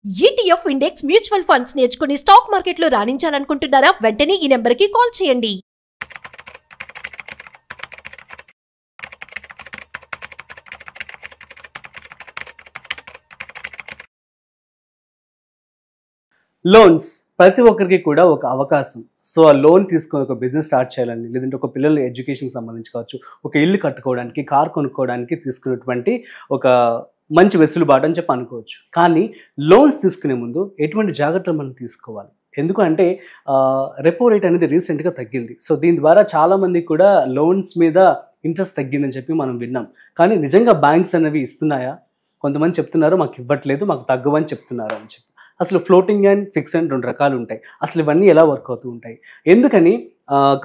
ETF index mutual funds నేర్చుకుని stock మార్కెట్లో రాణించాలనుకుంటున్నారా? వెంటనే ఈ నెంబర్కి కాల్ చేయండి. లోన్స్ ప్రతి ఒక్కరికి కూడా ఒక అవకాశం. సో ఆ లోన్ తీసుకొని ఒక బిజినెస్ స్టార్ట్ చేయాలని, లేదంటే ఒక పిల్లల ఎడ్యుకేషన్కి సంబంధించి కావచ్చు, ఒక ఇల్లు కట్టుకోవడానికి, కార్ కొనుక్కోవడానికి తీసుకున్నటువంటి ఒక మంచి వెసులుబాటు అని చెప్పి అనుకోవచ్చు. కానీ లోన్స్ తీసుకునే ముందు ఎటువంటి జాగ్రత్తలు మనం తీసుకోవాలి? ఎందుకంటే రెపో రేట్ అనేది రీసెంట్గా తగ్గింది. సో దీని ద్వారా చాలామంది కూడా లోన్స్ మీద ఇంట్రెస్ట్ తగ్గిందని చెప్పి మనం విన్నాం. కానీ నిజంగా బ్యాంక్స్ అనేవి ఇస్తున్నాయా? కొంతమంది చెప్తున్నారు మాకు ఇవ్వట్లేదు, మాకు తగ్గవని చెప్తున్నారు అని చెప్పి. అసలు ఫ్లోటింగ్ అండ్ ఫిక్స్ అండ్ రెండు రకాలు ఉంటాయి. అసలు ఇవన్నీ ఎలా వర్క్ అవుతూ ఉంటాయి? ఎందుకని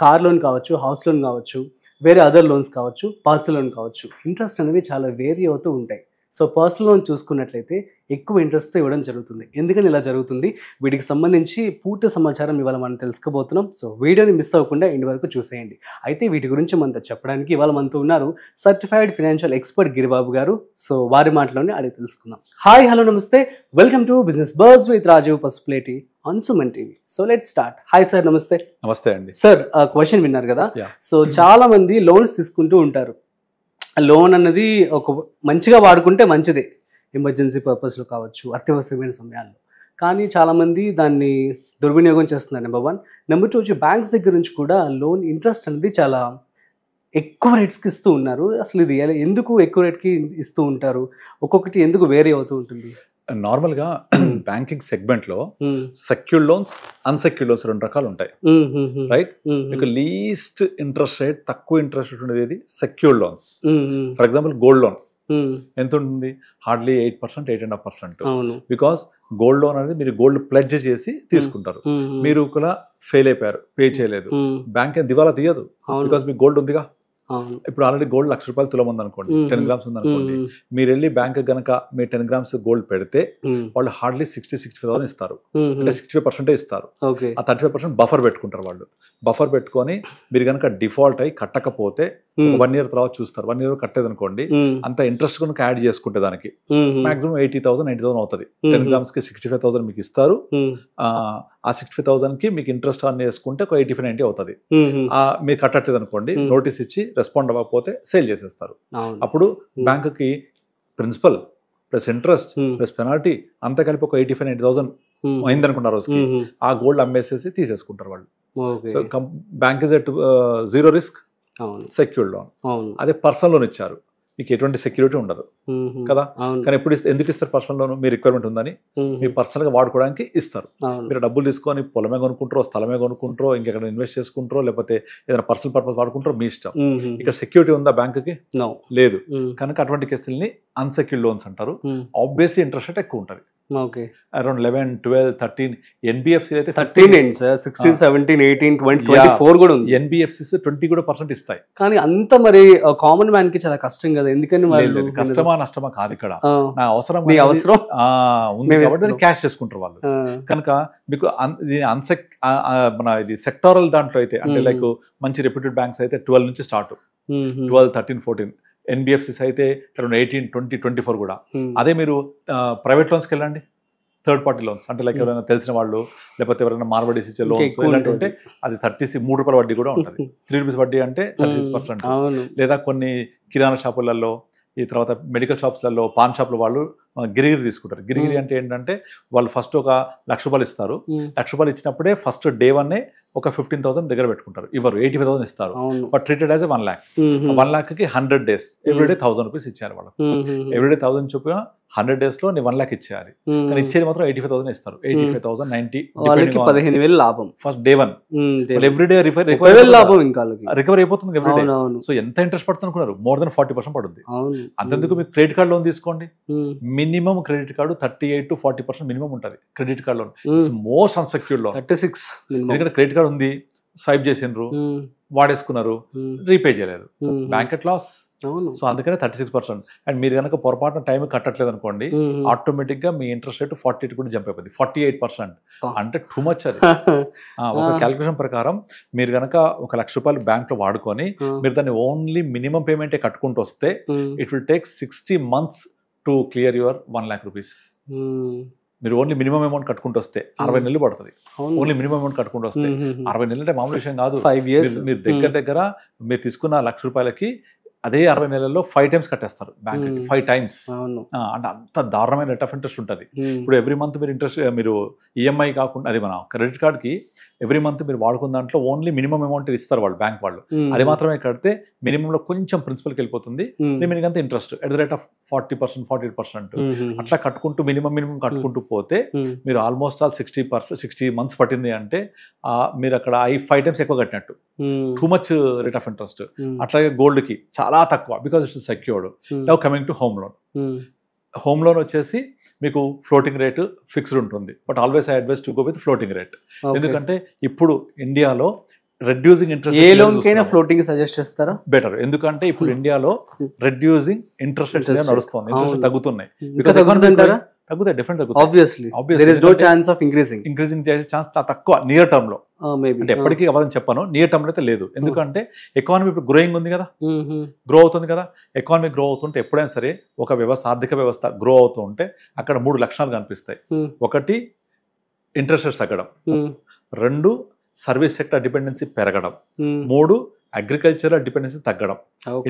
కార్ లోన్ కావచ్చు, హౌస్ లోన్ కావచ్చు, వేరే అదర్ లోన్స్ కావచ్చు, పర్సనల్ లోన్ కావచ్చు, ఇంట్రెస్ట్ అనేవి చాలా వేరీ అవుతూ ఉంటాయి. సో పర్సనల్ లోన్ చూసుకున్నట్లయితే ఎక్కువ ఇంట్రెస్ట్తో ఇవ్వడం జరుగుతుంది. ఎందుకని ఇలా జరుగుతుంది? వీటికి సంబంధించి పూర్తి సమాచారం ఇవాళ మనం తెలుసుకోబోతున్నాం. సో వీడియోని మిస్ అవ్వకుండా ఇంటి వరకు చూసేయండి. అయితే వీటి గురించి మనతో చెప్పడానికి ఇవాళ మనతో ఉన్నారు సర్టిఫైడ్ ఫైనాన్షియల్ ఎక్స్పర్ట్ గిరిబాబు గారు. సో వారి మాటలోనే అడిగి తెలుసుకుందాం. హాయ్, హలో, నమస్తే, welcome to business buzz with Rajeev Pasupuleti on Suman TV. So let's start. Hi sir, నమస్తే. నమస్తే అండి. సార్, క్వశ్చన్ విన్నారు కదా? సో చాలా మంది లోన్స్ తీసుకుంటూ ఉంటారు. లోన్ అన్నది ఒక మంచిగా వాడుకుంటే మంచిదే, ఎమర్జెన్సీ పర్పస్లో కావచ్చు, అత్యవసరమైన సమయాల్లో. కానీ చాలామంది దాన్ని దుర్వినియోగం చేస్తున్నారు. నెంబర్ 1. నెంబర్ 2 వచ్చి బ్యాంక్స్ దగ్గర నుంచి కూడా లోన్ ఇంట్రెస్ట్ అనేది చాలా ఎక్కువ రేట్స్కి ఇస్తూ ఉన్నారు. అసలు ఇది ఎందుకు ఎక్కువ రేట్కి ఇస్తూ ఉంటారు? ఒక్కొక్కటి ఎందుకు వేరీ అవుతూ ఉంటుంది? నార్మల్గా బ్యాంకింగ్ సెగ్మెంట్లో సెక్యూర్డ్ లోన్స్, అన్సెక్యూర్డ్ లోన్స్ రెండు రకాలు ఉంటాయి, రైట్? మీకు లీస్ట్ ఇంట్రెస్ట్ రేట్, తక్కువ ఇంట్రెస్ట్ రేట్ ఉండేది secured loans. For example gold loan ఎంత ఉంటుంది? హార్డ్లీ 8%, 8.5%. బికాస్ గోల్డ్ లోన్ అనేది మీరు గోల్డ్ ప్లెడ్జ్ చేసి తీసుకుంటారు. మీరు కూడా ఫెయిల్ అయిపోయారు, పే చేయలేదు, బ్యాంక్ ఏం దివాలా తీయదు, బికాస్ మీకు గోల్డ్ ఉందిగా. ఇప్పుడు ఆల్రెడీ గోల్డ్ ₹1,00,000 తులం ఉంది అనుకోండి, 10 గ్రామ్స్ ఉంది అనుకోండి. మీరు వెళ్ళి బ్యాంక్ గనక మీ 10 గ్రామ్స్ గోల్డ్ పెడితే వాళ్ళు హార్డ్లీ 65,000 ఇస్తారు, అంటే 65% ఇస్తారు. ఆ 35% బఫర్ పెట్టుకుంటారు వాళ్ళు. బఫర్ పెట్టుకొని మీరు కనుక డిఫాల్ట్ అయ్యి కట్టకపోతే 1 year తర్వాత చూస్తారు. 1 year కట్టేది అనుకోండి, అంత ఇంట్రెస్ట్ కనుక యాడ్ చేసుకుంటే దానికి మాక్సిమం 80,000, 90,000 అవుతుంది. 10 గ్రామ్స్ కి 65,000 మీకు ఇస్తారు. ఆ 65,000 కి మీకు ఇంట్రెస్ట్ ఆన్ చేసుకుంటే ఒక 85, 90 అవుతుంది. మీరు కట్టట్లేదు అనుకోండి, నోటీస్ ఇచ్చి రెస్పాండ్ అవ్వకపోతే సేల్ చేసేస్తారు. అప్పుడు బ్యాంకుకి principal plus interest plus penalty అంతా కలిపి ఒక 85, 90,000 అయిందనుకున్న రోజుకి ఆ గోల్డ్ అమ్మేసేసి తీసేసుకుంటారు వాళ్ళు. So bank is at zero risk, secured loan. అదే పర్సనల్ లోన్ ఇచ్చారు, మీకు ఎటువంటి సెక్యూరిటీ ఉండదు కదా. కానీ ఎప్పుడు ఎందుకు ఇస్తారు? పర్సనల్ లోన్ మీ రిక్వైర్మెంట్ ఉందని, మీ పర్సనల్ గా వాడుకోవడానికి ఇస్తారు. మీరు డబ్బులు తీసుకొని పొలమే కొనుక్కుంటారో, స్థలమే కొనుక్కుంటారో, ఇంకెక్కడ ఇన్వెస్ట్ చేసుకుంటారో, లేకపోతే ఏదైనా పర్సనల్ పర్పస్ వాడుకుంటారో, మీ ఇష్టం. ఇక్కడ సెక్యూరిటీ ఉందా బ్యాంకుకి? లేదు. కనుక అటువంటి కేసుల్ని అన్సెక్యూర్డ్ లోన్స్ అంటారు. ఆబ్వియస్లీ ఇంట్రెస్ట్ రేట్ ఎక్కువ ఉంటుంది, అరౌండ్ 11, 12, 13. ఎన్బిఎఫ్సి అయితే 13, 16, 17, 18, 20, 24 కూడా ఉంది. ఎన్బిఎఫ్సిస్ 20% ఇస్తాయి. కానీ అంత మరి కామన్ మ్యాన్ కి చాలా కష్టం కదా. ఎందుకని కష్టమా నష్టమా కాదు, ఇక్కడ నా అవసరం ఉంది కాబట్టి క్యాష్ చేసుకుంటారు వాళ్ళు. కనుక మీకు మన ఇది సెక్టారల్ దాంట్లో అయితే, అంటే లైక్ మంచి రెప్యూటెడ్ బ్యాంక్స్ అయితే 12 నుంచి స్టార్ట్, 12, 13, 14. ఎన్బిఎఫ్సిస్ అయితే అరౌండ్ 18, 20, 24 కూడా. అదే మీరు ప్రైవేట్ లోన్స్కి వెళ్ళండి, థర్డ్ పార్టీ లోన్స్ అంటే లైక్ ఎవరైనా తెలిసిన వాళ్ళు, లేకపోతే ఎవరైనా మార్వడీస్ ఇచ్చే లోన్స్ ఇలాంటి ఉంటే అది ₹3 వడ్డీ కూడా ఉంటుంది. ₹3 వడ్డీ అంటే 36%. లేదా కొన్ని కిరాణా షాపులలో, ఈ తర్వాత మెడికల్ షాప్స్లలో, పాన్ షాప్లో వాళ్ళు గిరిగిరి తీసుకుంటారు. గిరిగిరి అంటే ఏంటంటే వాళ్ళు ఫస్ట్ ఒక ₹1,00,000 ఇస్తారు. ₹1,00,000 ఇచ్చినప్పుడే ఫస్ట్ డే 1 ఒక 15,000 దగ్గర పెట్టుకుంటారు, ఇవ్వరు, 85,000 ఇస్తారు. But treated as 1 lakh. 1 lakhకి 100 days everyday ₹1,000 ఇచ్చారు వాళ్ళకి. ఎవ్రీడే 1,000 చొప్పున 100 days లో 1 lakh ఇచ్చేయాలి. కానీ ఇచ్చేది మాత్రం 85,000 ఇస్తారు. 85,000, 90, 15,000 లాభం ఫస్ట్ డే 1. ఎవ్రీడే లాభం ఇంకా రికవర్ అయిపోతుంది ఎవ్రీడే. సో ఎంత ఇంట్రెస్ట్ పడుతుంది అనుకున్నారు? మోర్ దెన్ 40% పడుతుంది. అంతెందుకు మీకు క్రెడిట్ కార్డ్ లోన్ తీసుకోండి, minimum credit card 38 to 40% minimum ఉంటుంది. Credit card loan most unsecured loan. 36. ఎందుకంటే క్రెడిట్ కార్డ్ ఉంది, స్వైప్ చేసిండ్రు, వాడేసుకున్నారు, రీపే చేయలేదు, బ్యాంక్ ఎట్ లాస్. సో అందుకనే 36%. అండ్ మీరు కనుక పొరపాటున టైం కట్టట్లేదు అనుకోండి, ఆటోమేటిక్ గా మీ ఇంట్రెస్ట్ రేట్ 48 కూడా జంప్ అయిపోయింది. 48% అంటే టూ మచ్. అది ఒక క్యాలిక్యులేషన్ ప్రకారం మీరు కనుక ₹1,00,000 బ్యాంక్ లో వాడుకొని మీరు దాన్ని ఓన్లీ మినిమం పేమెంటే కట్టుకుంటూ వస్తే it will take 60 months to clear your ₹1 lakh. మీరు ఓన్లీ మినిమం అమౌంట్ కట్టుకుంటూ వస్తే 60 నెలలు పడుతుంది. ఓన్లీ మినిమం అమౌంట్ కట్టుకుంటూ వస్తే 60 నెలలు అంటే మామూలు విషయం కాదు. 5 years మీరు దగ్గర మీరు తీసుకున్న ₹1,00,000 అదే 60 నెలల్లో 5 times కట్టేస్తారు బ్యాంక్. 5 times. అంటే అంత దారుణమైన రేట్ ఆఫ్ ఇంట్రెస్ట్ ఉంటుంది. ఇప్పుడు ఎవ్రీ మంత్ మీరు ఇంట్రెస్ట్ మీరు ఈఎంఐ కాకుండా అది మన క్రెడిట్ కార్డ్కి ఎవ్రీ మంత్ మీరు వాడుకున్న దాంట్లో ఓన్లీ మినిమం అమౌంట్ ఇస్తారు వాళ్ళు, బ్యాంక్ వాళ్ళు. అది మాత్రమే కడితే మినిమంలో కొంచెం ప్రిన్సిపల్కి వెళ్ళిపోతుంది, రిమైనింగ్ అంతా interest at the rate of 40%, 48%. అట్లా కట్టుకుంటూ మినిమం కట్టుకుంటూ పోతే మీరు ఆల్మోస్ట్ ఆల్ 60 months పట్టింది అంటే మీరు అక్కడ 5 times ఎక్కువ కట్టినట్టు. Too much rate of interest. అట్లాగే గోల్డ్కి చాలా తక్కువ, because it's secured. Now coming to home loan. Home loan వచ్చేసి మీకు ఫ్లోటింగ్ రేట్ ఫిక్స్డ్ ఉంటుంది, but always I advise to go with floating rate. ఎందుకంటే ఇప్పుడు ఇండియాలో రెడ్యూసింగ్ ఇంట్రెస్ట్ ఏ లోన్ కైనా ఫ్లోటింగ్ సజెస్ట్ చేస్తారా? బెటర్. ఎందుకంటే ఇప్పుడు ఇండియాలో రెడ్యూసింగ్ ఇంట్రెస్ట్ రేట్స్ నడుస్తుంది, ఇంట్రెస్ట్ తగ్గుతున్నాయి. తగ్గుతాయి, డిఫరెంట్ తగ్గుతాయి. Obviously there is no chance of increasing చేసే ఛాన్స్ చాలా తక్కువ నియర్ టర్మ్ లో. అంటే ఎప్పటికీ అవ్వాలని చెప్పాను, నియర్ టర్మ్ లో అయితే లేదు. ఎందుకంటే ఎకానమీ ఇప్పుడు గ్రోయింగ్ ఉంది కదా, గ్రో అవుతుంది కదా. ఎకానమీ గ్రో అవుతుంటే ఎప్పుడైనా సరే ఒక వ్యవస్థ, ఆర్థిక వ్యవస్థ గ్రో అవుతూ ఉంటే అక్కడ 3 లక్షణాలు కనిపిస్తాయి. ఒకటి ఇంట్రెస్ట్ రేట్స్ తగ్గడం, 2 సర్వీస్ సెక్టర్ డిపెండెన్సీ పెరగడం, 3 అగ్రికల్చరల్ డిపెండెన్సీ తగ్గడం.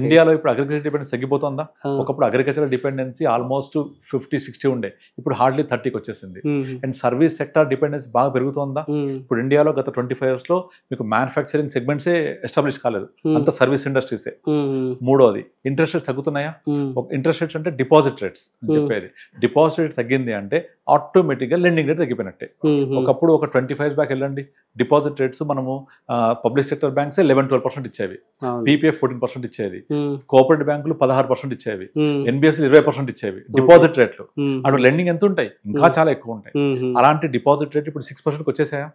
ఇండియాలో ఇప్పుడు అగ్రికల్చర్ డిపెండెన్సీ తగ్గిపోతుందా? ఒకప్పుడు అగ్రికల్చరల్ డిపెండెన్సీ ఆల్మోస్ట్ 50-60 ఉండే, ఇప్పుడు హార్డ్లీ 30కి వచ్చేసింది. అండ్ సర్వీస్ సెక్టర్ డిపెండెన్సీ బాగా పెరుగుతుందా? ఇప్పుడు ఇండియాలో గత 25 years లో మీకు మ్యానుఫ్యాక్చరింగ్ సెగ్మెంట్సే ఎస్టాబ్లిష్ కాలేదు, అంత సర్వీస్ ఇండస్ట్రీసే. మూడోది ఇంట్రెస్ట్ రేట్స్ తగ్గుతున్నాయా? ఇంట్రెస్ట్ రేట్స్ అంటే డిపాజిట్ రేట్స్ అని చెప్పేది. డిపాజిట్ రేట్ తగ్గింది అంటే ఆటోమేటిక్గా లెండింగ్ రేట్ తగ్గిపోయినట్టే. ఒకప్పుడు ఒక 25 years బ్యాక్ వెళ్ళండి, డిపాజిట్ రేట్స్ మనము పబ్లిక్ సెక్టర్ బ్యాంక్స్ 11-12% ఇచ్చేవి, పీపీఎఫ్ 14% ఇచ్చేది, కోఆపరేటివ్ బ్యాంకులు 16% ఇచ్చేవి, ఎన్బిఎఫ్సి 20% ఇచ్చేవి డిపాజిట్ రేట్లు. అటు లెండింగ్ ఎంత ఉంటాయి? ఇంకా చాలా ఎక్కువ ఉంటాయి. అలాంటి డిపాజిట్ రేట్ ఇప్పుడు 6%కి వచ్చేసాయా?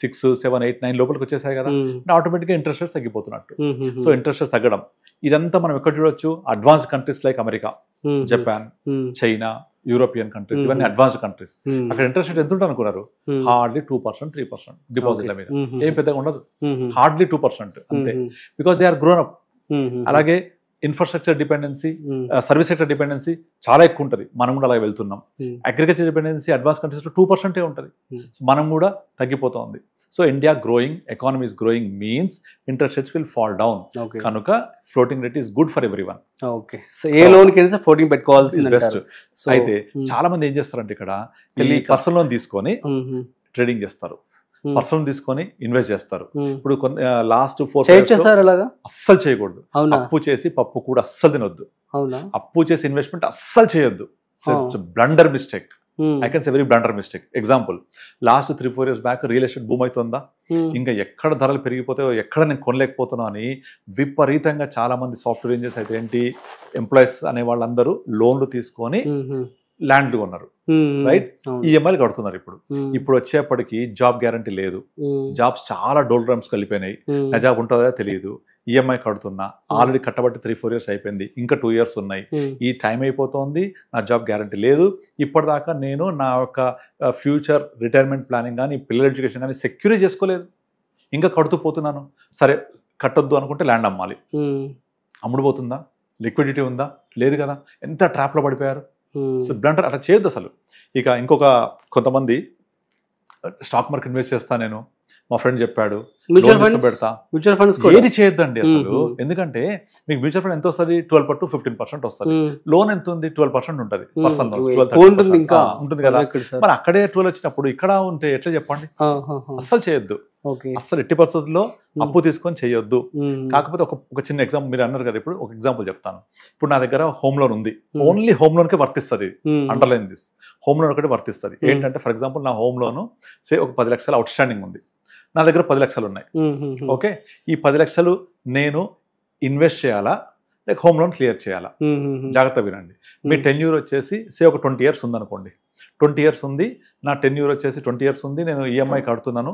6, 7, 8, 9 లోపలికి వచ్చేసాయి కదా. ఆటోమేటిక్ గా ఇంట్రెస్ట్ రేట్స్ తగ్గిపోతున్నట్టు. సో ఇంట్రెస్ట్ రేట్స్ తగ్గడం ఇదంతా మనం ఎక్కడ చూడొచ్చు? Advance countries like America, Japan, China, European countries, ఇవన్నీ అడ్వాన్స్డ్ కంట్రీస్. అక్కడ ఇంట్రెస్ట్ రేట్ ఎంత ఉంటుంది అనుకున్నారు? హార్డ్లీ 2%, 3% డిపాజిట్ల మీద. ఏం పెద్దగా ఉండదు, హార్డ్లీ 2% అంతే. Because they are grown up. అలాగే infrastructure dependency, service sector dependency చాలా ఎక్కువ ఉంటుంది. మనం కూడా అలా వెళ్తున్నాం. అగ్రికల్చర్ డిపెండెన్సీ అడ్వాన్స్ కంట్రీస్లో 2% ఉంటుంది. మనం కూడా తగ్గిపోతుంది. So India growing, economy is growing means interest rates will fall down. కనుక floating rate is good for everyone. Okay, so ఏ లోన్ కైనా ఫ్లోటింగ్ పెట్టుకోవాల్సింది బెస్ట్. అయితే చాలా మంది ఏం చేస్తారంటే ఇక్కడ పర్సనల్ లోన్ తీసుకొని ట్రేడింగ్ చేస్తారు, పర్సనల్ తీసుకొని ఇన్వెస్ట్ చేస్తారు. ఇప్పుడు లాస్ట్ 4 years అస్సలు చేయకూడదు. అప్పు చేసి పప్పు కూడా అస్సలు తినొద్దు. అప్పు చేసి ఇన్వెస్ట్మెంట్ అస్సలు చేయొద్దు. Blunder mistake. I can say very blunder mistake. Example, last 3-4 years back real estate భూమి అవుతుందా? ఇంకా ఎక్కడ ధరలు పెరిగిపోతాయో, ఎక్కడ నేను కొనలేకపోతున్నా అని విపరీతంగా చాలా మంది సాఫ్ట్వేర్ ఇంజనీర్స్ అయితే ఏంటి, ఎంప్లాయీస్ అనే వాళ్ళందరూ లోన్లు తీసుకొని ల్యాండ్లు కొన్నారు, రైట్? ఈఎంఐలు కడుతున్నారు. ఇప్పుడు వచ్చేప్పటికి జాబ్ గ్యారంటీ లేదు, జాబ్స్ చాలా డోల్ డ్రమ్స్ కలిపోయినాయి, నా జాబ్ ఉంటుందా తెలియదు, ఈఎంఐ కడుతున్నా, ఆల్రెడీ కట్టబట్టి 3-4 years అయిపోయింది, ఇంకా 2 years ఉన్నాయి, ఈ టైం అయిపోతుంది, నా జాబ్ గ్యారంటీ లేదు. ఇప్పటిదాకా నేను నా యొక్క ఫ్యూచర్ రిటైర్మెంట్ ప్లానింగ్ కానీ పిల్లల ఎడ్యుకేషన్ కానీ సెక్యూర్ చేసుకోలేదు, ఇంకా కడుతూ పోతున్నాను. సరే కట్టొద్దు అనుకుంటే ల్యాండ్ అమ్మాలి, అమ్ముడుపోతుందా? లిక్విడిటీ ఉందా? లేదు కదా. ఎంత ట్రాప్లో పడిపోయారు. సో బ్లండర్ అట్లా చేయొద్దు అసలు. ఇక ఇంకొక కొంతమంది స్టాక్ మార్కెట్ ఇన్వెస్ట్ చేస్తా, నేను మా ఫ్రెండ్ చెప్పాడు పెడతా, మ్యూచువల్ ఫండ్స్ ఏది చేయొద్దండి అసలు. ఎందుకంటే మీకు మ్యూచువల్ ఫండ్ ఎంత వస్తుంది? 12-15% వస్తుంది. లోన్ ఎంత ఉంది? 12% ఉంటుంది. పర్సనల్ లోన్ ఉంటుంది కదా. మరి అక్కడే 12 వచ్చినప్పుడు ఇక్కడ ఉంటే ఎట్లా చెప్పండి? అస్సలు చేయొద్దు, అస్సలు ఎట్టి పరిస్థితుల్లో అప్పు తీసుకొని చేయొద్దు. కాకపోతే ఒక చిన్న ఎగ్జాంపుల్, మీరు అన్నారు కదా, ఇప్పుడు ఒక ఎగ్జాంపుల్ చెప్తాను. ఇప్పుడు నా దగ్గర హోమ్ లోన్ ఉంది, ఓన్లీ హోమ్ లోన్ కే వర్తిస్తుంది. అండర్లైన్ దిస్, హోమ్ లోన్ ఒకటి వర్తిస్తుంది. ఏంటంటే ఫర్ ఎగ్జాంపుల్ నా హోమ్ లోన్ సే ఒక 10 లక్షలు అవుట్ స్టాండింగ్ ఉంది, నా దగ్గర 10 లక్షలు ఉన్నాయి. ఓకే, ఈ 10 లక్షలు నేను ఇన్వెస్ట్ చేయాలా లేక హోమ్ లోన్ క్లియర్ చేయాలా? జాగ్రత్త వినండి. మీ టెన్యూర్ వచ్చేసి సే ఒక 20 years ఉందనుకోండి. 20 years ఉంది, నా టెన్యూర్ వచ్చేసి 20 years ఉంది, నేను ఈఎంఐ కడుతున్నాను.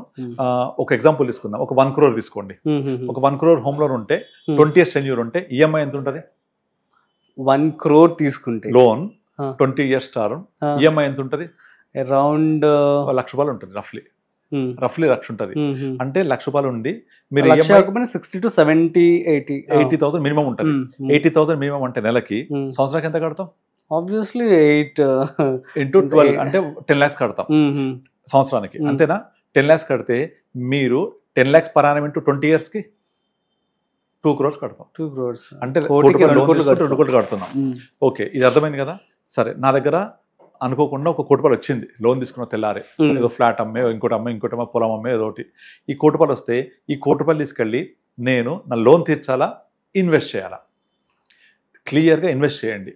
ఒక ఎగ్జాంపుల్ తీసుకుందాం, ఒక 1 crore తీసుకోండి. ఒక 1 crore హోమ్ లోన్ ఉంటే 20 years టెన్యూర్ ఉంటే ఈఎంఐ ఎంత ఉంటుంది? 1 crore తీసుకుంటే లోన్ 20 years టర్మ్, ఈఎంఐ ఎంత ఉంటుంది? అరౌండ్ ₹1,00,000 ఉంటుంది. రఫ్లీ ₹1,00,000 ఉంటుంది. అంటే ₹1,00,000 ఉండి మీరు 60 to 70, 80,000 మినిమం ఉంటుంది. 80,000 మినిమం అంటే నెలకి, సంవత్సరానికి ఎంత కడతాం? ఆబ్వియస్లీ 8 ఇంటూ 12 అంటే 10 lakhs కడతాం సంవత్సరానికి, అంతేనా? 10 lakhs కడితే మీరు 10 lakhs per annum into 20 years కి 2 crores కడతాం. 2 crores అంటే కోటికి 2 కోట్లు 2 కోట్లు కడుతున్నాం. ఓకే, ఇది అర్థమైంది కదా. సరే, నా దగ్గర అనుకోకుండా ఒక 1 కోటి రూపాయలు వచ్చింది, లోన్ తీసుకున్న తెల్లారే, ఏదో ఫ్లాట్ అమ్మే, ఇంకోటి అమ్మే, పొలం అమ్మే, ఏదో ఒకటి. ఈ 1 కోటి రూపాయలు వస్తే ఈ 1 కోటి రూపాయలు తీసుకెళ్ళి నేను నా లోన్ తీర్చాలా, ఇన్వెస్ట్ చేయాలా? క్లియర్గా ఇన్వెస్ట్ చేయండి.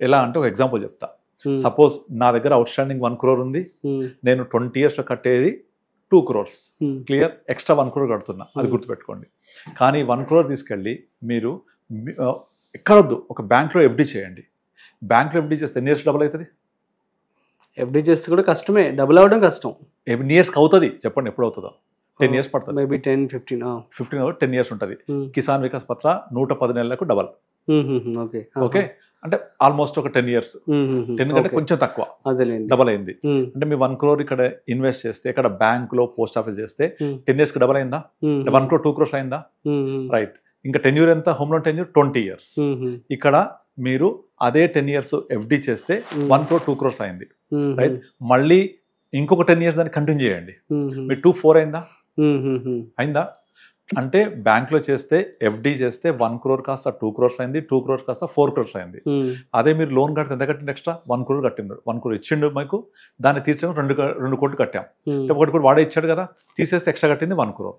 ఎలా అంటే ఒక ఎగ్జాంపుల్ చెప్తా. సపోజ్ నా దగ్గర అవుట్ స్టాండింగ్ 1 crore ఉంది, నేను 20 years లో కట్టేది 2 crores. క్లియర్, ఎక్స్ట్రా 1 crore కడుతున్నా, అది గుర్తుపెట్టుకోండి. కానీ 1 crore తీసుకెళ్ళి మీరు ఎక్కడొద్దు, ఒక బ్యాంక్లో ఎఫ్డి చేయండి. బ్యాంక్లో ఎఫ్డి చేస్తే ఎన్ని ఇయర్స్ డబుల్ అవుతుంది? ఎఫ్డి చేస్తే కూడా కష్టమే, డబుల్ అవ్వడం కష్టం. ఎన్ని ఇయర్స్కి అవుతుంది చెప్పండి, ఎప్పుడు అవుతుందో? 10 years పడుతుంది. మేబీ 10-15 10 years ఉంటుంది. కిసాన్ వికాస్ పత్ర 110 నెలలకు డబల్. ఓకే, అంటే ఆల్మోస్ట్ ఒక 10 years, 10 కంటే కొంచెం తక్కువ డబల్ అయింది. అంటే మీ 1 crore ఇక్కడ ఇన్వెస్ట్ చేస్తే, ఇక్కడ బ్యాంక్ లో పోస్ట్ ఆఫీస్ చేస్తే 10 years కి డబల్ అయిందా? 1 crore 2 crores అయిందా? రైట్. ఇంకా టెన్యూర్ ఎంత? Home loan tenure 20 years. ఇక్కడ మీరు అదే 10 years ఎఫ్డి చేస్తే 1 crore 2 crores అయింది. రైట్. మళ్ళీ ఇంకొక 10 years దాన్ని కంటిన్యూ చేయండి, మీ 2-4 అయిందా? అంటే బ్యాంక్ లో చేస్తే, ఎఫ్డి చేస్తే 1 crore కాస్త 2 crores అయింది, 2 crores కాస్త 4 crores అయింది. అదే మీరు లోన్ కడితే ఎంత కట్టింది? ఎక్స్ట్రా 1 crore కట్టిండు. 1 crore ఇచ్చిండు మీకు, దాన్ని తీర్చాము 2 కోట్లు కట్టాం. 1 కోటి వాడే ఇచ్చాడు కదా, తీసేస్తే ఎక్స్ట్రా కట్టింది 1 crore.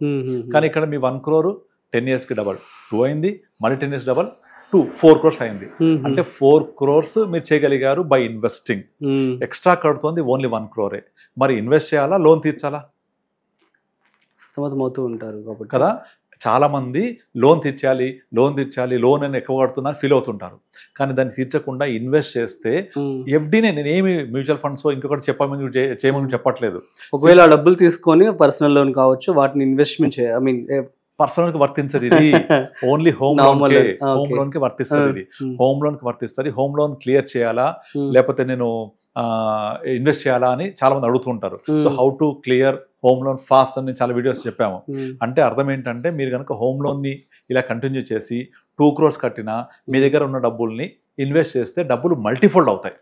కానీ ఇక్కడ మీ 1 crore 10 years కి డబల్ 2 అయింది, మళ్ళీ 10 years డబల్ 4 crores అయింది. అంటే 4 crores మీరు చేయగలిగారు బై ఇన్వెస్టింగ్. ఎక్స్ట్రా కడుతోంది ఓన్లీ 1 crore. మరి ఇన్వెస్ట్ చేయాలా, లోన్ తీర్చాలా? సతమతమవుతూ ఉంటారు కదా. చాలా మంది లోన్ తీర్చాలి, లోన్ అని ఎక్కువ కడుతున్నారు ఫీల్ అవుతుంటారు. కానీ దాన్ని తీర్చకుండా ఇన్వెస్ట్ చేస్తే, ఎఫ్డీనే, నేనేమి మ్యూచువల్ ఫండ్స్ ఇంకొకటి చేయమని చెప్పట్లేదు. ఒకవేళ డబ్బులు తీసుకొని పర్సనల్ లోన్ కావచ్చు, వాటిని ఇన్వెస్ట్మెంట్ పర్సనల్ కి వర్తించదు ఇది, ఓన్లీ హోమ్ లోన్ కి వర్తిస్తుంది. ఇది హోమ్ లోన్ కి వర్తిస్తుంది. హోమ్ లోన్ క్లియర్ చేయాలా, లేకపోతే నేను ఇన్వెస్ట్ చేయాలా అని చాలా మంది అడుగుతుంటారు. So how to clear home loan fast అని చాలా వీడియోస్ చెప్పాము. అంటే అర్థం ఏంటంటే, మీరు కనుక హోమ్ లోన్ ని ఇలా కంటిన్యూ చేసి 2 crores కట్టినా, మీ దగ్గర ఉన్న డబ్బుల్ని ఇన్వెస్ట్ చేస్తే డబ్బులు మల్టీఫోల్డ్ అవుతాయి.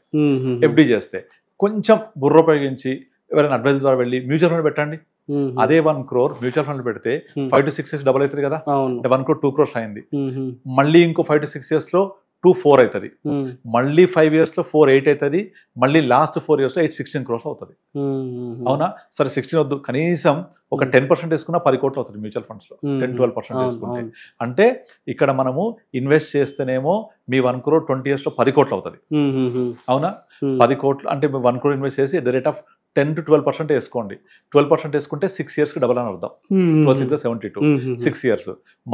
ఎఫ్డి చేస్తే కొంచెం బుర్ర ఉపయోగించి ఎవరైనా అడ్వైజర్ ద్వారా వెళ్ళి మ్యూచువల్ ఫండ్ పెట్టండి. అదే 1 crore మ్యూచువల్ ఫండ్ పెడితే 5 to 6 years డబుల్ అవుతుంది కదా. 1 crore 2 crores అయింది. మళ్ళీ ఇంకో 5 to 6 years లో 2-4 అవుతుంది. మళ్ళీ 5 years లో 4-8 అవుతుంది. మళ్ళీ లాస్ట్ 4 years లో 8-16 crores అవుతుంది. అవునా? సరే 16 వద్దు, కనీసం ఒక 10% వేసుకున్నా 10 కోట్లు అవుతుంది మ్యూచువల్ ఫండ్స్ లో. 10-12% వేసుకుంటే, అంటే ఇక్కడ మనము ఇన్వెస్ట్ చేస్తేనేమో మీ 1 crore 20 years లో 10 కోట్లు అవుతుంది. అవునా? 10 కోట్లు అంటే 1 crore ఇన్వెస్ట్ చేసి at the rate of 10 to 12% వేసుకోండి. 12% వేసుకుంటే 6 years కి డబల్ అని అర్థం. 12 6 72, 6 years.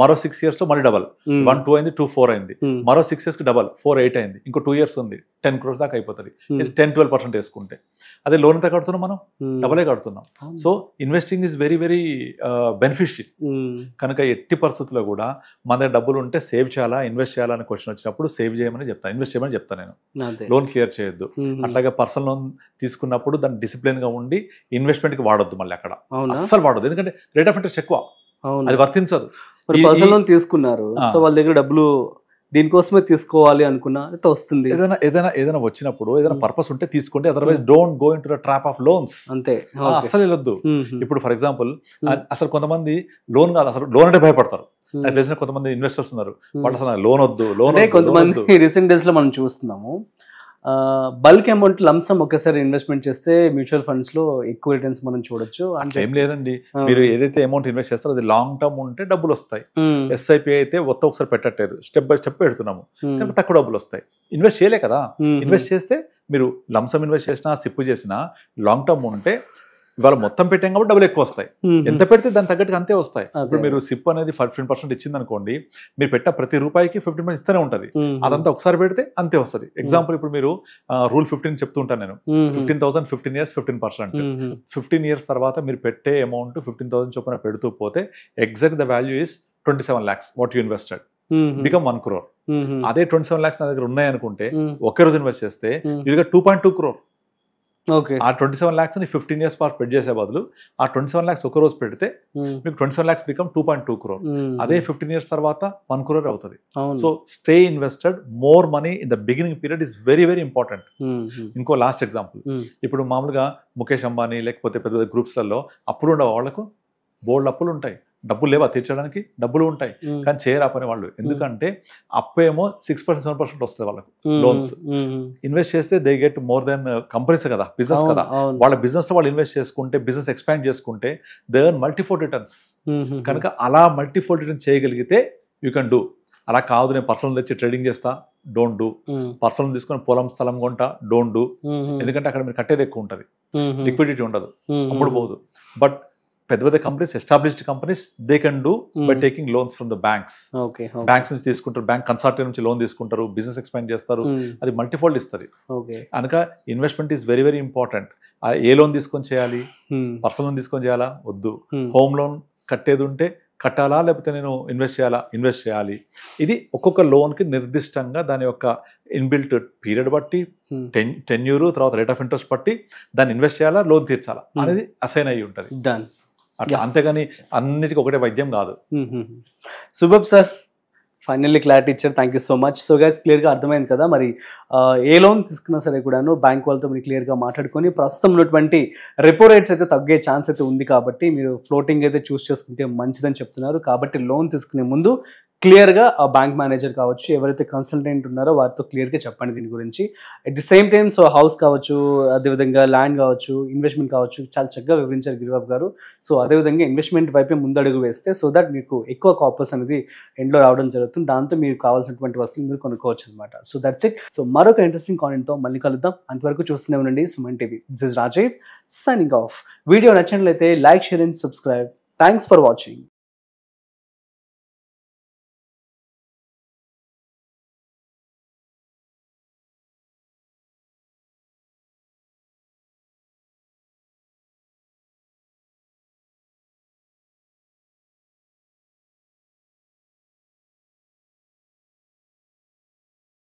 మరో 6 years లో మళ్ళీ డబల్, 1-2 అయింది, 2-4 అయింది. మరో 6 years కి డబల్, 4-8 అయింది. ఇంకో 2 years ఉంది, 10 crores దాకా అయిపోతుంది. 10-12% వేసుకుంటే. అదే లోన్ ఎంత కడుతున్నాం మనం? డబలే కడుతున్నాం. So investing is very very beneficial. కనుక ఎట్టి పరిస్థితుల్లో కూడా మన దగ్గర డబ్బులు ఉంటే సేవ్ చేయాలా, ఇన్వెస్ట్ చేయాలా అని క్వశ్చన్ వచ్చినప్పుడు సేవ్ చేయమని చెప్తాను, ఇన్వెస్ట్ చేయమని చెప్తాను నేను. లోన్ క్లియర్ చేయొద్దు. అట్లాగే పర్సనల్ లోన్ తీసుకున్నప్పుడు దాన్ని డిసిప్లిన్ గా ఉండి ఇన్వెస్ట్మెంట్ కి వాడొద్దు. మళ్ళీ అక్కడ అస్సలు వాడొద్దు, ఎందుకంటే రేట్ ఆఫ్ ఇంట్రెస్ట్ ఎక్కువ, అది వర్తించదు. పర్సనల్ లోన్ తీసుకున్నారు, సో వాళ్ళ దగ్గర డబ్బులు దీనికోసమే తీసుకోవాలి అనుకున్నా వస్తుంది. ఏదైనా వచ్చినప్పుడు ఏదైనా పర్పస్ ఉంటే తీసుకోండి, otherwise don't go into the trap of loans. అంతే, అస్సలు వెళ్ళొద్దు. ఇప్పుడు ఫర్ ఎగ్జాంపుల్, అసలు కొంతమంది లోన్ కాదు, అసలు లోన్ అంటే భయపడతారు. నాకు తెలిసిన కొంతమంది ఇన్వెస్టర్స్ ఉన్నారు, వాళ్ళు అసలు లోన్ వద్దు, లోన్. కొంతమంది రీసెంట్ డేస్ లో మనం చూస్తున్నాము, బల్క్ అమౌంట్ లంసమ్ ఒకేసారి ఇన్వెస్ట్మెంట్ చేస్తే మ్యూచువల్ ఫండ్స్ లో ఎక్కువ రిటర్న్స్ మనం చూడొచ్చు. ఏం లేదండి, మీరు ఏదైతే అమౌంట్ ఇన్వెస్ట్ చేస్తారో అది లాంగ్ టర్మ్ ఉంటే డబ్బులు వస్తాయి. ఎస్ఐపి అయితే ఒకసారి పెట్టట్లేదు, స్టెప్ బై స్టెప్ పెడుతున్నాము, కానీ తక్కువ డబ్బులు వస్తాయి. ఇన్వెస్ట్ చేయలే కదా, ఇన్వెస్ట్ చేస్తే మీరు లంసమ్ ఇన్వెస్ట్ చేసినా, సిప్ చేసినా లాంగ్ టర్మ్ ఉంటే ఇవాళ మొత్తం పెట్టాం కాబట్టి డబ్బులు ఎక్కువ వస్తాయి. ఎంత పెడితే దాని తగ్గట్టుగా అంతే వస్తాయి. ఇప్పుడు మీరు సిప్ అనేది 15% ఇచ్చింది అనుకోండి, మీరు పెట్టిన ప్రతి రూపాయికి 15% ఇస్తూనే ఉంటుంది. అదంతా ఒకసారి పెడితే అంతే వస్తుంది. ఎగ్జాంపుల్, ఇప్పుడు మీరు రూల్ 15 చెప్తుంటాను నేను, 15,000 15 years 15%. 15 years తర్వాత మీరు పెట్టే అమౌంట్ 15,000 చొప్పున పెడుతూ పోతే exact the value is 27 lakhs what you invested, become 1 crore. అదే 27 lakhs నా దగ్గర ఉన్నాయనుకుంటే ఒకే రోజు ఇన్వెస్ట్ చేస్తే ఇదిగా 2.2 crore. ఓకే ఆ 27 lakhs ని 15 years పాటు స్ప్రెడ్ చేసే బదులు ఆ 27 lakhs ఒక రోజు పెడితే మీకు 27 lakhs బికమ్ 2.2 crore. అదే 15 years తర్వాత 1 crore అవుతుంది. So stay invested, more money in the beginning period is very very important. ఇంకో లాస్ట్ ఎగ్జాంపుల్, ఇప్పుడు మామూలుగా ముఖేష్ అంబానీ లేకపోతే పెద్ద పెద్ద గ్రూప్స్లలో అప్పులు ఉండే వాళ్ళకు బోల్డ్ అప్పులు ఉంటాయి, డబ్బులు లేవా తీర్చడానికి, డబ్బులు ఉంటాయి కానీ చేయరా పని వాళ్ళు. ఎందుకంటే అప్పేమో 6% 7% వస్తుంది వాళ్ళకు లోన్స్. ఇన్వెస్ట్ చేస్తే they get more than companies కదా, బిజినెస్ కదా, వాళ్ళ బిజినెస్ లో వాళ్ళు ఇన్వెస్ట్ చేసుకుంటే, బిజినెస్ ఎక్స్పాండ్ చేసుకుంటే దే ఎర్న్ మల్టీఫోల్డ్ రిటర్న్స్. కనుక అలా మల్టీఫోల్డ్ రిటర్న్స్ చేయగలిగితే యూ కెన్ డూ. అలా కాదు నేను పర్సనల్ తెచ్చి ట్రేడింగ్ చేస్తా, డోంట్ డూ. పర్సనల్ తీసుకొని పొలం స్థలం కొంటా, డోంట్ డూ. ఎందుకంటే అక్కడ మీరు కట్టేది ఎక్కువ ఉంటుంది, లిక్విడిటీ ఉండదు, అమ్ముడు పోదు. బట్ పెద్ద పెద్ద companies, established companies, they can do by taking loans from the banks. Banks నుంచి తీసుకుంటారు, బ్యాంక్ కన్సార్టియం నుంచి లోన్ తీసుకుంటారు, బిజినెస్ ఎక్స్పాండ్ చేస్తారు, అది మల్టీఫోల్డ్ ఇస్తుంది. కనుక investment is very very important. A loan తీసుకొని చేయాలి, పర్సనల్ లోన్ తీసుకొని చేయాలా, వద్దు. హోమ్ లోన్ కట్టేది ఉంటే కట్టాలా, లేకపోతే నేను ఇన్వెస్ట్ చేయాలా, ఇన్వెస్ట్ చేయాలి. ఇది ఒక్కొక్క లోన్కి నిర్దిష్టంగా దాని యొక్క ఇన్బిల్ట్ పీరియడ్ బట్టి, టెన్యూర్, తర్వాత రేట్ ఆఫ్ ఇంట్రెస్ట్ బట్టి దాన్ని ఇన్వెస్ట్ చేయాలా, లోన్ తీర్చాలా అనేది అసైన్ అయ్యి ఉంటుంది. అట్లా, అంతేగాని అన్నిటికీ ఒకటే వైద్యం కాదు. శుభం సార్, ఫైనల్లీ క్లారిటీ ఇచ్చారు, thank you so much. So guys క్లియర్గా అర్థమైంది కదా, మరి ఏ లోన్ తీసుకున్నా సరే కూడాను బ్యాంక్ వాళ్ళతో మీరు క్లియర్గా మాట్లాడుకొని ప్రస్తుతం ఉన్నటువంటి రెపో రేట్స్ అయితే తగ్గే ఛాన్స్ అయితే ఉంది కాబట్టి మీరు ఫ్లోటింగ్ అయితే చూస్ చేసుకుంటే మంచిదని చెప్తున్నారు. కాబట్టి లోన్ తీసుకునే ముందు క్లియర్గా ఆ బ్యాంక్ మేనేజర్ కావచ్చు, ఎవరైతే కన్సల్టెంట్ ఉన్నారో వారితో క్లియర్గా చెప్పండి దీని గురించి. At the same time so house కావచ్చు, అదేవిధంగా ల్యాండ్ కావచ్చు, ఇన్వెస్ట్మెంట్ కావచ్చు, చాలా చక్కగా వివరించారు గిరిబాబు గారు. సో అదేవిధంగా ఇన్వెస్ట్మెంట్ వైపే ముందడుగు వేస్తే సో దట్ మీకు ఎక్కువ కాపర్స్ అనేది ఎండ్లో రావడం జరుగుతుంది, దాంతో మీకు కావాల్సినటువంటి వస్తువులు మీరు కొనుక్కోవచ్చు అనమాట. So that's it. సో మరొక ఇంట్రెస్టింగ్ కాంటెంట్తో మళ్ళీ కలుద్దాం. అంతవరకు చూస్తూనే ఉండండి Suman TV. This is Rajeev signing off. Video నచ్చినట్లయితే like, share and subscribe. Thanks for watching.